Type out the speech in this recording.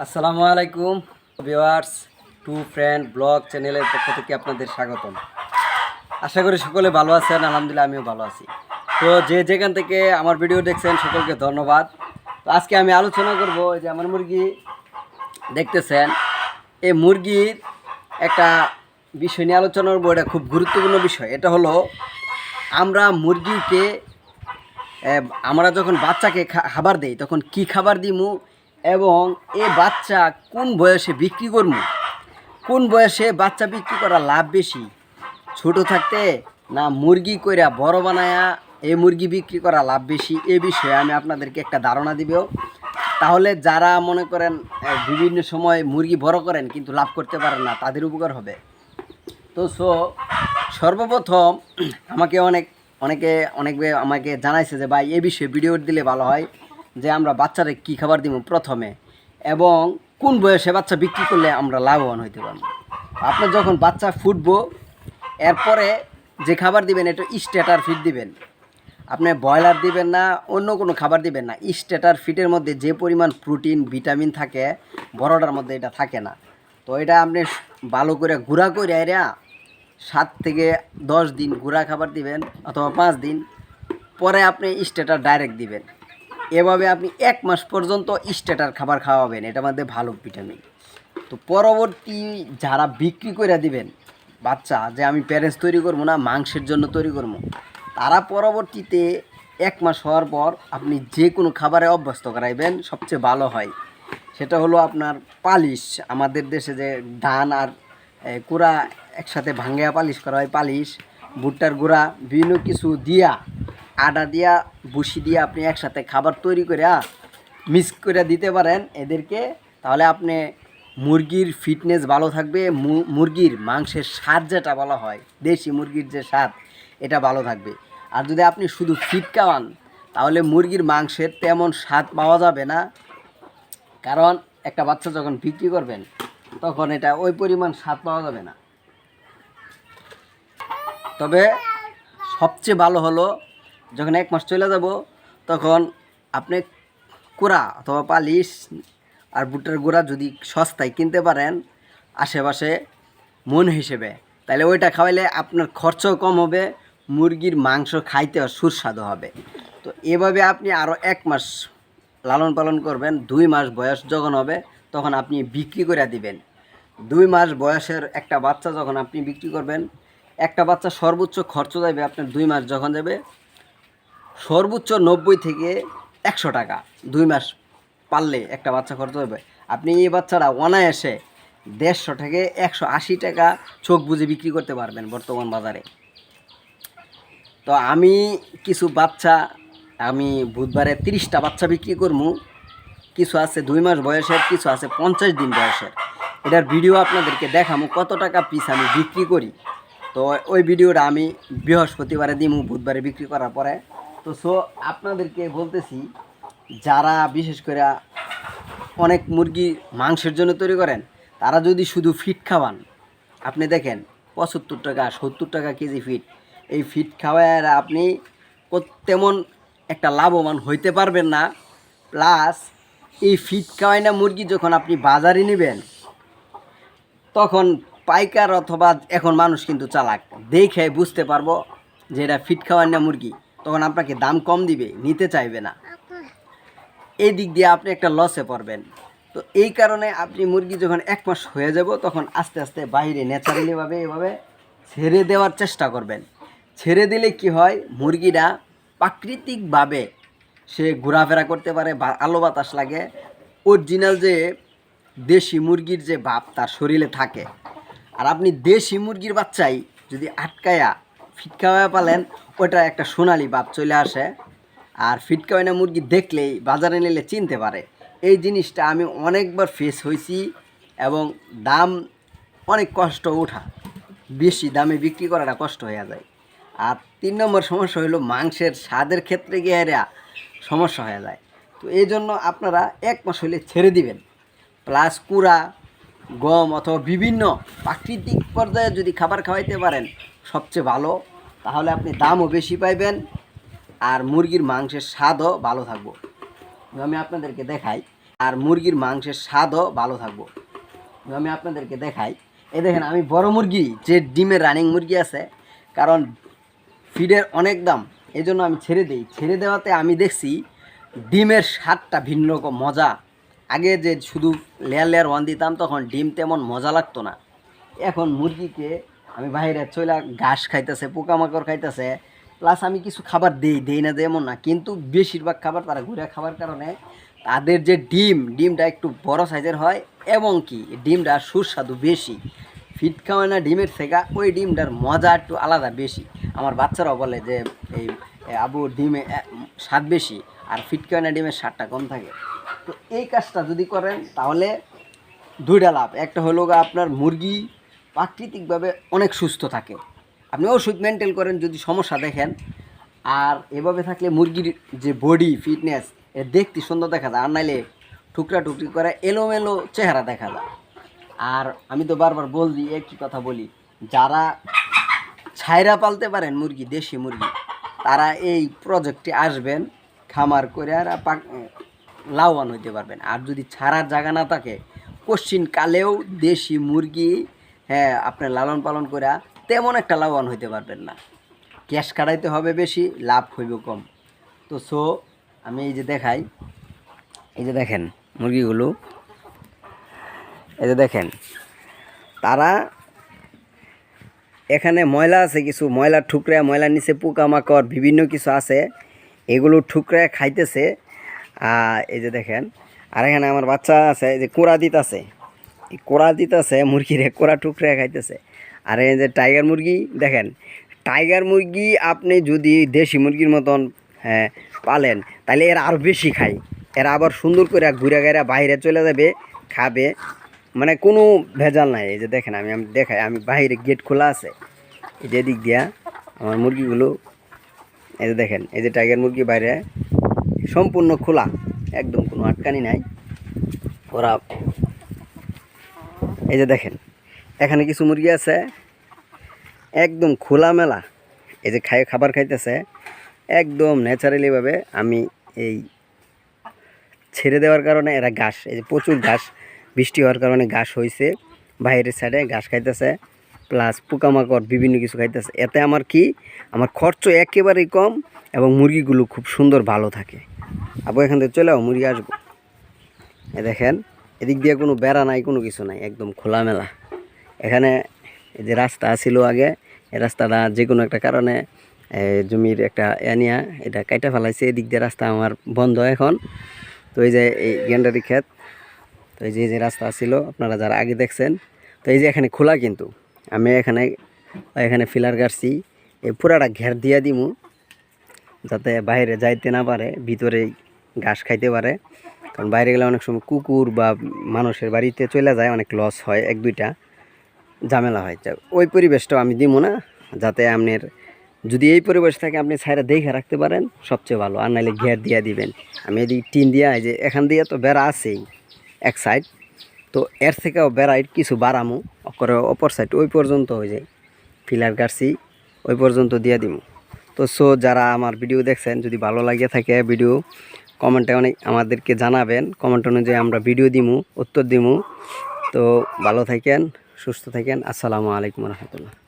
আসসালামু আলাইকুম viewers, two friend blog চ্যানেলের পক্ষ থেকে আপনাদের স্বাগতম। আশা করি সকলে ভালো আছেন। আলহামদুলিল্লাহ আমিও ভালো আছি। তো যেখান থেকে আমার ভিডিও দেখছেন সকলকে ধন্যবাদ। তো আজকে আমি আলোচনা করব যে আমার মুরগি দেখতেছেন, এই মুরগির একটা বিষয় নিয়ে আলোচনা করবো। এটা খুব গুরুত্বপূর্ণ বিষয়। এটা হলো আমরা মুরগিকে আমরা যখন বাচ্চাকে খাবার দেই তখন কি খাবার দিমু এবং এ বাচ্চা কোন বয়সে বিক্রি করবো, কোন বয়সে বাচ্চা বিক্রি করা লাভ বেশি, ছোট থাকতে না মুরগি কইরা বড় বানায়া এই মুরগি বিক্রি করা লাভ বেশি, এ বিষয়ে আমি আপনাদেরকে একটা ধারণা দিব। তাহলে যারা মনে করেন বিভিন্ন সময় মুরগি বড় করেন কিন্তু লাভ করতে পারেন না, তাদের উপকার হবে। তো সর্বপ্রথম আমাকে অনেকে আমাকে জানাইছে যে ভাই এই বিষয়ে ভিডিও দিলে ভালো হয়, যে আমরা বাচ্চারে কী খাবার দিব প্রথমে এবং কোন বয়সে বাচ্চা বিক্রি করলে আমরা লাভবান হইতে পারবো। আপনার যখন বাচ্চা ফুটবো এরপরে যে খাবার দিবেন এটা স্ট্যাটার ফিড দিবেন। আপনি ব্রয়লার দিবেন না, অন্য কোনো খাবার দিবেন না। স্ট্যাটার ফিডের মধ্যে যে পরিমাণ প্রোটিন ভিটামিন থাকে বড়টার মধ্যে এটা থাকে না। তো এটা আপনি ভালো করে গুঁড়া করে এরা 7 থেকে 10 দিন গুঁড়া খাবার দিবেন অথবা 5 দিন পরে আপনি স্ট্যাটার ডাইরেক্ট দিবেন। এভাবে আপনি 1 মাস পর্যন্ত স্ট্যাটার খাবার খাওয়াবেন, এটার মধ্যে ভালো ভিটামিন। তো পরবর্তী যারা বিক্রি করে দিবেন বাচ্চা, যে আমি প্যারেন্টস তৈরি করবো না, মাংসের জন্য তৈরি করবো, তারা পরবর্তীতে 1 মাস হওয়ার পর আপনি যে কোনো খাবারে অভ্যস্ত করাইবেন, সবচেয়ে ভালো হয়। সেটা হলো আপনার পালিশ। আমাদের দেশে যে ধান আর কুড়া একসাথে ভাঙ্গিয়া পালিশ করা হয়, পালিশ, ভুট্টার গুঁড়া, বিভিন্ন কিছু দিয়া, আটা দিয়া, ভুসি দিয়া আপনি একসাথে খাবার তৈরি করে মিক্স করে দিতে পারেন এদেরকে। তাহলে আপনি মুরগির ফিটনেস ভালো থাকবে, মুরগির মাংসের স্বাদ যেটা বলা হয়, দেশি মুরগির যে স্বাদ, এটা ভালো থাকবে। আর যদি আপনি শুধু ফিট খাওয়ান তাহলে মুরগির মাংসের তেমন স্বাদ পাওয়া যাবে না, কারণ একটা বাচ্চা যখন বিক্রি করবেন তখন এটা ওই পরিমাণ স্বাদ পাওয়া যাবে না। তবে সবচেয়ে ভালো হলো যখন 1 মাস চলে যাব তখন আপনি কুড়া অথবা পালিশ আর ভুট্টার গুঁড়া যদি সস্তায় কিনতে পারেন আশেপাশে মন হিসেবে, তাহলে ওইটা খাওয়াইলে আপনার খরচও কম হবে, মুরগির মাংস খাইতে সুস্বাদু হবে। তো এভাবে আপনি আরও 1 মাস লালন পালন করবেন। 2 মাস বয়স যখন হবে তখন আপনি বিক্রি করে দিবেন। 2 মাস বয়সের একটা বাচ্চা যখন আপনি বিক্রি করবেন, একটা বাচ্চা সর্বোচ্চ খরচ যাবে আপনার 2 মাস যখন যাবে সর্বোচ্চ 90 থেকে 100 টাকা। 2 মাস পারলে একটা বাচ্চা খরচ হবে। আপনি এই বাচ্চারা অনায়াসে 150 থেকে 180 টাকা চোখ বুঝে বিক্রি করতে পারবেন বর্তমান বাজারে। তো আমি কিছু বাচ্চা, আমি বুধবারে 30টা বাচ্চা বিক্রি করবো। কিছু আছে 2 মাস বয়সের, কিছু আছে 50 দিন বয়সের। এটার ভিডিও আপনাদেরকে দেখাবো কত টাকা পিস আমি বিক্রি করি। তো ওই ভিডিওটা আমি বৃহস্পতিবারে দিমু, বুধবারে বিক্রি করার পরে। তো আপনাদেরকে বলতেছি, যারা বিশেষ করে অনেক মুরগি মাংসের জন্য তৈরি করেন, তারা যদি শুধু ফিট খাওয়ান, আপনি দেখেন 75 টাকা 70 টাকা কেজি ফিট, এই ফিট খাওয়ায় আপনি তেমন একটা লাভবান হইতে পারবেন না। প্লাস এই ফিট খাওয়াই না মুরগি যখন আপনি বাজারে নেবেন তখন পাইকার অথবা এখন মানুষ কিন্তু চালাক, দেখে বুঝতে পারবো যে এটা ফিট খাওয়াই না মুরগি, তখন আপনাকে দাম কম দিবে, নিতে চাইবে না। এই দিক দিয়ে আপনি একটা লসে পড়বেন। তো এই কারণে আপনি মুরগি যখন 1 মাস হয়ে যাব তখন আস্তে আস্তে বাইরে ন্যাচারালিভাবে এভাবে ছেড়ে দেওয়ার চেষ্টা করবেন। ছেড়ে দিলে কি হয়, মুরগিটা প্রাকৃতিকভাবে সে ঘোরাফেরা করতে পারে, আলো বাতাস লাগে, অরিজিনাল যে দেশি মুরগির যে ভাব তার শরীরে থাকে। আর আপনি দেশি মুরগির বাচ্চাই যদি আটকায়া ফিট খাওয়া পালেন, ওটা একটা সোনালি ভাব চলে আসে। আর ফিট খাওয়ানো মুরগি দেখলেই বাজারে নিলে চিনতে পারে। এই জিনিসটা আমি অনেকবার ফেস হয়েছি এবং দাম অনেক কষ্ট ওঠা, বেশি দামে বিক্রি করাটা কষ্ট হয়ে যায়। আর 3 নম্বর সমস্যা হলো মাংসের স্বাদের ক্ষেত্রে গিয়ে এরা সমস্যা হয়ে যায়। তো এই জন্য আপনারা 1 মাস হলে ছেড়ে দিবেন। প্লাস কুড়া, গম অথবা বিভিন্ন প্রাকৃতিক পর্যায়ে যদি খাবার খাওয়াইতে পারেন সবচেয়ে ভালো, তাহলে আপনি দামও বেশি পাইবেন আর মুরগির মাংসের স্বাদও ভালো থাকবো। আমি আপনাদেরকে দেখাই। আর মুরগির মাংসের স্বাদও ভালো থাকবো। আমি আপনাদেরকে দেখাই, এই দেখেন আমি বড় মুরগি যে ডিমের রানিং মুরগি আছে, কারণ ফিডের অনেক দাম, এই জন্য আমি ছেড়ে দিই। ছেড়ে দেওয়াতে আমি দেখছি ডিমের স্বাদটা ভিন্ন রকম মজা। আগে যে শুধু লেয়ার লেয়ার ওয়ান দিতাম তখন ডিম তেমন মজা লাগতো না। এখন মুরগিকে আমি বাইরে চলে ঘাস খাইতেছে, পোকামাকড় খাইতেছে, প্লাস আমি কিছু খাবার দেই না যেমন না, কিন্তু বেশিরভাগ খাবার তারা ঘুরে খাবার কারণে তাদের যে ডিমটা একটু বড় সাইজের হয় এবং কি ডিমটা সুস্বাদু বেশি। ফিট খাওয়ায় না ডিমের থেকে ওই ডিমটার মজা একটু আলাদা বেশি। আমার বাচ্চারাও বলে যে এই আবু ডিমে স্বাদ বেশি, আর ফিট খাওয়ায় না ডিমের স্বাদটা কম থাকে। তো এই কাজটা যদি করেন তাহলে দুইটা লাভ। একটা হলো আপনার মুরগি প্রাকৃতিকভাবে অনেক সুস্থ থাকে, আপনি ওষুধ মেনটেন করেন যদি সমস্যা দেখেন, আর এভাবে থাকলে মুরগির যে বডি ফিটনেস দেখতে সুন্দর দেখা যায়, আর নাইলে টুকরা টুকরি করে এলোমেলো চেহারা দেখা যায়। আর আমি তো বারবার বলছি, একই কথা বলি, যারা ছাইরা পালতে পারেন মুরগি, দেশি মুরগি, তারা এই প্রজেক্টে আসবেন, খামার করে আর লাভবান হইতে পারবেন। আর যদি ছাড়ার জায়গা না থাকে, কোশ্চিন কালেও দেশি মুরগি আপনার লালন পালন করে তেমন একটা লাভবান হইতে পারবেন না। ক্যাশ কাটাইতে হবে বেশি, লাভ হইব কম। তো আমি এই যে দেখাই, এই যে দেখেন মুরগিগুলো, এই যে দেখেন তারা এখানে ময়লা আছে, কিছু ময়লা ঠুকরা, ময়লার নিচে পোকামাকড় বিভিন্ন কিছু আছে, এগুলো ঠুকরা খাইতেছে। এই যে দেখেন, আর এখানে আমার বাচ্চা আছে, এই যে কোড়া দিতেছে, এই কোড়া দিতেছে মুরগিরে, কোড়া টুকরা খাইতেছে। আর এই যে টাইগার মুরগি দেখেন, টাইগার মুরগি আপনি যদি দেশি মুরগির মতন পালেন তাহলে এরা আরও বেশি খায়, এরা আবার সুন্দর করে ঘুরে ঘেরা বাইরে চলে যাবে, খাবে, মানে কোনো ভেজাল নাই। এই যে দেখেন আমি দেখাই, আমি বাইরে গেট খোলা আছে, এই যে দিক দিয়া আমার মুরগিগুলো, এই যে দেখেন, এই যে টাইগার মুরগি বাইরে সম্পূর্ণ খোলা, একদম কোনো আটকানি নাই ওরা। এই যে দেখেন এখানে কিছু মুরগি আছে একদম খোলামেলা, এই যে খাবার খাইতেছে একদম ন্যাচারালিভাবে। আমি এই ছেড়ে দেওয়ার কারণে এরা ঘাস, এই যে প্রচুর ঘাস, বৃষ্টি হওয়ার কারণে ঘাস হয়েছে, বাইরের সাইডে ঘাস খাইতেছে, প্লাস পোকামাকড় বিভিন্ন কিছু খাইতেছে। এতে আমার কি, আমার খরচ একেবারেই কম এবং মুরগিগুলো খুব সুন্দর ভালো থাকে। আবু এখান থেকে চলেও মুরগি আসবো। এ দেখেন এদিক দিয়ে কোনো বেড়া নাই, কোনো কিছু নাই, একদম খোলামেলা। এখানে এই যে রাস্তা ছিল আগে, এই রাস্তাটা যে কোনো একটা কারণে জমির একটা এনিয়া এটা কাইটা ফেলাইছে, এদিক দিয়ে রাস্তা আমার বন্ধ এখন। তো এই যে এই গেন্ডারি ক্ষেত, তো এই যে রাস্তা ছিল আপনারা যারা আগে দেখছেন, তো এই যে এখানে খোলা, কিন্তু আমি এখানে ফিলার গাড়ছি, এই পুরাটা ঘের দিয়া দিমু যাতে বাইরে যাইতে না পারে, ভিতরেই ঘাস খাইতে পারে। কারণ বাইরে গেলে অনেক সময় কুকুর বা মানুষের বাড়িতে চলে যায়, অনেক লস হয়, এক দুইটা ঝামেলা হয়। ওই পরিবেশটাও আমি দিব না, যাতে আপনার যদি এই পরিবেশ থাকে আপনি ছাইরা দেখে রাখতে পারেন সবচেয়ে ভালো, আর নাহলে ঘের দিয়া দিবেন। আমি এদিকে টিন দিয়া, এই যে এখান দিয়ে তো বেড়া আছেই এক সাইড, তো এর থেকেও বেড়াই কিছু বাড়ামু করে অপর সাইড ওই পর্যন্ত হয়ে যায়, ফিলার গাড়ছি ওই পর্যন্ত দিয়ে দিমু। তো যারা আমার ভিডিও দেখছেন, যদি ভালো লাগে থাকে ভিডিও কমেন্টে অনেক আমাদেরকে জানাবেন, কমেন্ট অনুযায়ী আমরা ভিডিও দিমু, উত্তর দিমু। তো ভালো থাকেন, সুস্থ থাকেন, আসসালামু আলাইকুম রহমতুল্লাহ।